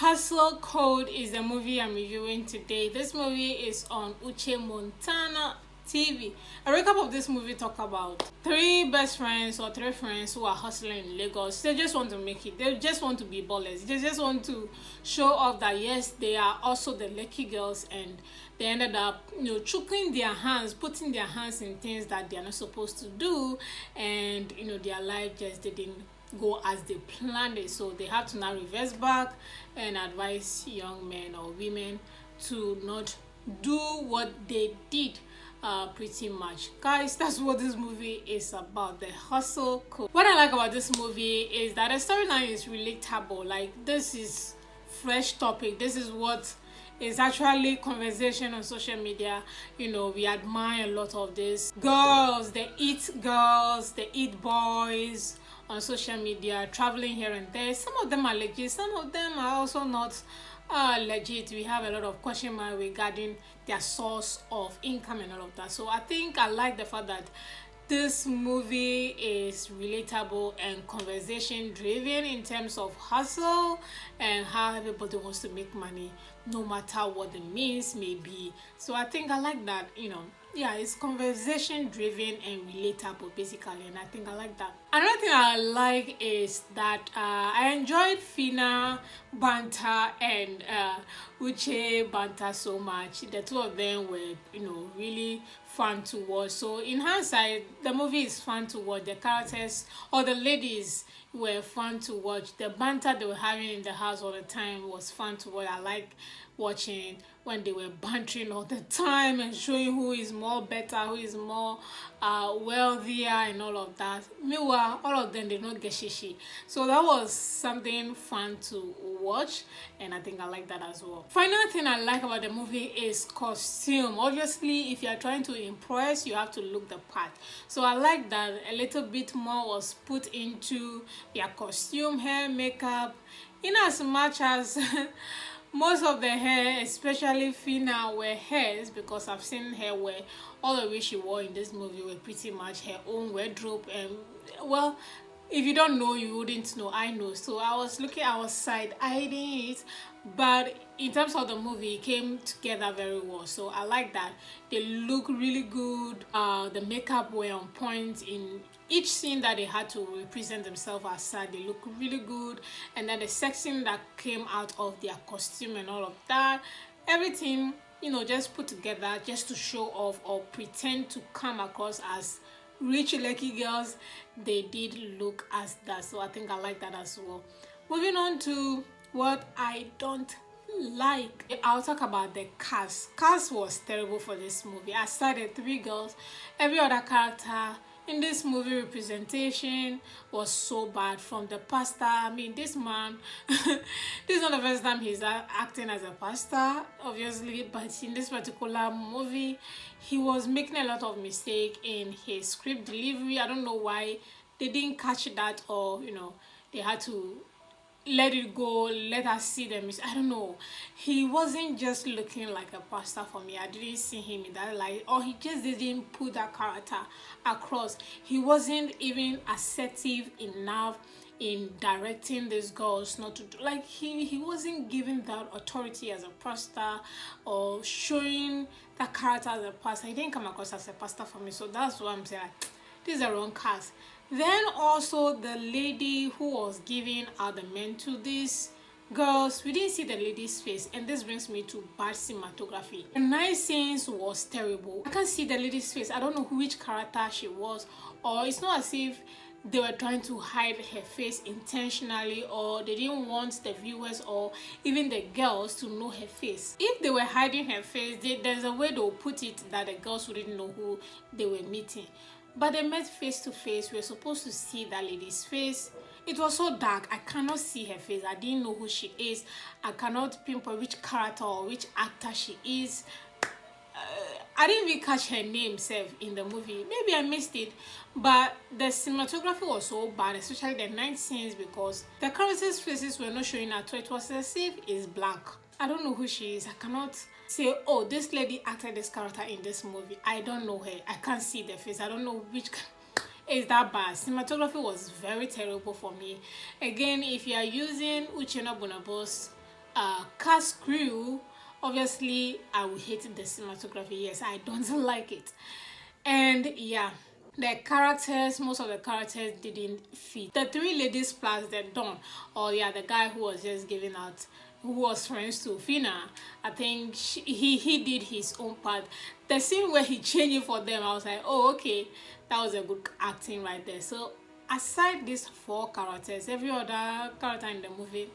Hustle Code is the movie I'm reviewing today. This movie is on Uche Montana TV. A recap of this movie talk about three best friends or three friends who are hustling in Lagos. They just want to make it. They just want to be ballers. They just want to show off that yes, they are also the lucky girls, and they ended up, choking their hands, putting their hands in things that they are not supposed to do, and their life just didn't go as they planned it. So they have to now reverse back and advise young men or women to not do what they did. Pretty much, guys, that's what this movie is about, the hustle code. What I like about this movie is that the storyline is relatable. Like, this is fresh topic. This is what is actually conversation on social media. We admire a lot of this. Girls, they eat boys on social media, traveling here and there. Some of them are legit, some of them are also not legit. We have a lot of question mark regarding their source of income and all of that. So I think I like the fact that this movie is relatable and conversation driven in terms of hustle and how everybody wants to make money, no matter what the means may be. So I think I like that. Yeah, it's conversation driven and relatable basically, and I think I like that. Another thing I like is that I enjoyed Phyna banter and Uche banter so much. The two of them were really fun to watch. So in hindsight, the movie is fun to watch. The characters or the ladies were fun to watch. The banter they were having in the house all the time was fun to watch. I like watching when they were bantering all the time and showing who is more better, who is more wealthier and all of that. Meanwhile, all of them did not get shishi. So that was something fun to watch, and I think I like that as well. Final thing I like about the movie is costume. Obviously, if you are trying to impress, you have to look the part. So I like that a little bit more was put into their costume, hair, makeup, in as much as most of the hair, especially Phyna, were hers, because I've seen her wear all the way she wore in this movie were pretty much her own wardrobe. And well, if you don't know, you wouldn't know. I know. So I was side-eyeing it, but in terms of the movie, it came together very well. So I like that. They look really good. The makeup were on point in each scene that they had to represent themselves as sad. They look really good, and then the section that came out of their costume and all of that, everything just put together just to show off or pretend to come across as rich lucky girls. They did look as that, so I think I like that as well. Moving on to what I don't like, I'll talk about the cast. Cast was terrible for this movie. Aside the three girls, every other character in this movie representation was so bad. From the pastor, I mean, this man this is not the first time he's acting as a pastor, obviously, but in this particular movie he was making a lot of mistake in his script delivery. I don't know why they didn't catch that, or they had to let it go, let us see them. I don't know. He wasn't just looking like a pastor for me. I didn't see him in that light, or he just didn't put that character across. He wasn't even assertive enough in directing these girls not to do, like, he wasn't giving that authority as a pastor or showing that character as a pastor. He didn't come across as a pastor for me. So that's what I'm saying, like, this is the wrong cast. Then also the lady who was giving out the men to these girls, we didn't see the lady's face, and this brings me to bad cinematography. The night scenes was terrible. I can't see the lady's face. I don't know which character she was, or it's not as if they were trying to hide her face intentionally, or they didn't want the viewers or even the girls to know her face. If they were hiding her face, there's a way they'll put it that the girls wouldn't know who they were meeting. But they met face to face. We were supposed to see that lady's face. It was so dark, I cannot see her face. I didn't know who she is. I cannot pinpoint which character or which actor she is. I didn't even catch her name in the movie. Maybe I missed it, but the cinematography was so bad, especially the night scenes, because the characters' faces were not showing at all. It was as if it's black. I don't know who she is. I cannot say, oh, this lady acted this character in this movie. I don't know her. I can't see the face. I don't know which. It's that bad. Cinematography was very terrible for me. Again, if you are using Uche Montana's cast crew, obviously I will hate the cinematography. Yes, I don't like it. And yeah, the characters, most of the characters didn't fit. The three ladies plus the Don, or yeah, the guy who was just giving out, who was friends to Phyna, I think he did his own part. The scene where he changed it for them, I was like, oh okay, that was a good acting right there. So aside these four characters, every other character in the movie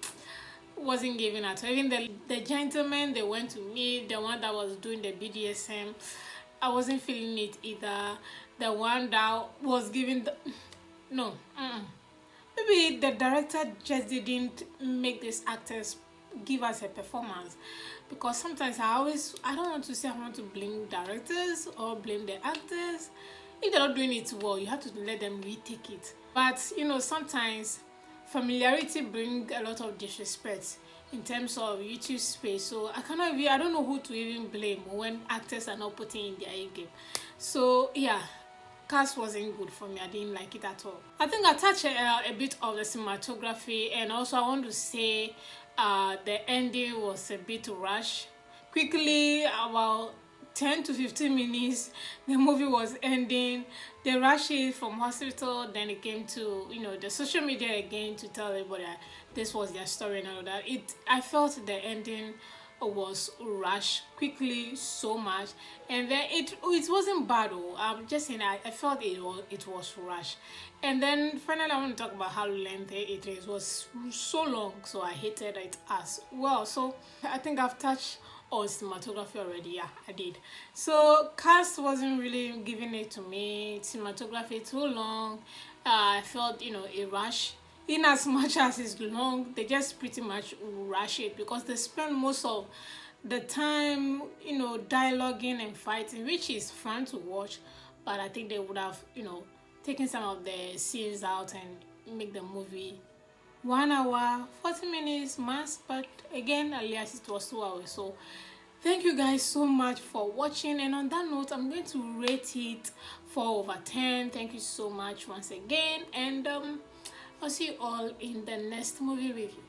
wasn't giving at all. Even the gentleman they went to meet, the one that was doing the BDSM, I wasn't feeling it either. The one that was giving the no, maybe the director just didn't make these actors give us a performance, because sometimes I don't want to say I want to blame directors or blame the actors. If they're not doing it well, you have to let them retake it. But sometimes familiarity brings a lot of disrespect in terms of YouTube space. So I don't know who to even blame when actors are not putting in their A game. So yeah, cast wasn't good for me. I didn't like it at all. I think I touched a bit of the cinematography, and also I want to say the ending was a bit rushed. Quickly, about 10 to 15 minutes, the movie was ending. They rushed it from hospital, then it came to the social media again to tell everybody that this was their story and all that. I felt the ending was rushed quickly so much, and then it wasn't bad. I'm just saying I felt it was rushed. And then finally I want to talk about how lengthy it is. It was so long, so I hated it as well. So I think I've touched on cinematography already. Yeah, I did. So cast wasn't really giving it to me. Cinematography too long. I felt a rush. In as much as it's long, they just pretty much rush it, because they spend most of the time dialoguing and fighting, which is fun to watch, but I think they would have taken some of the scenes out and make the movie 1 hour 40 minutes max. But again, alias it was 2 hours. So thank you guys so much for watching, and on that note, I'm going to rate it 4/10. Thank you so much once again, and I'll see you all in the next movie review.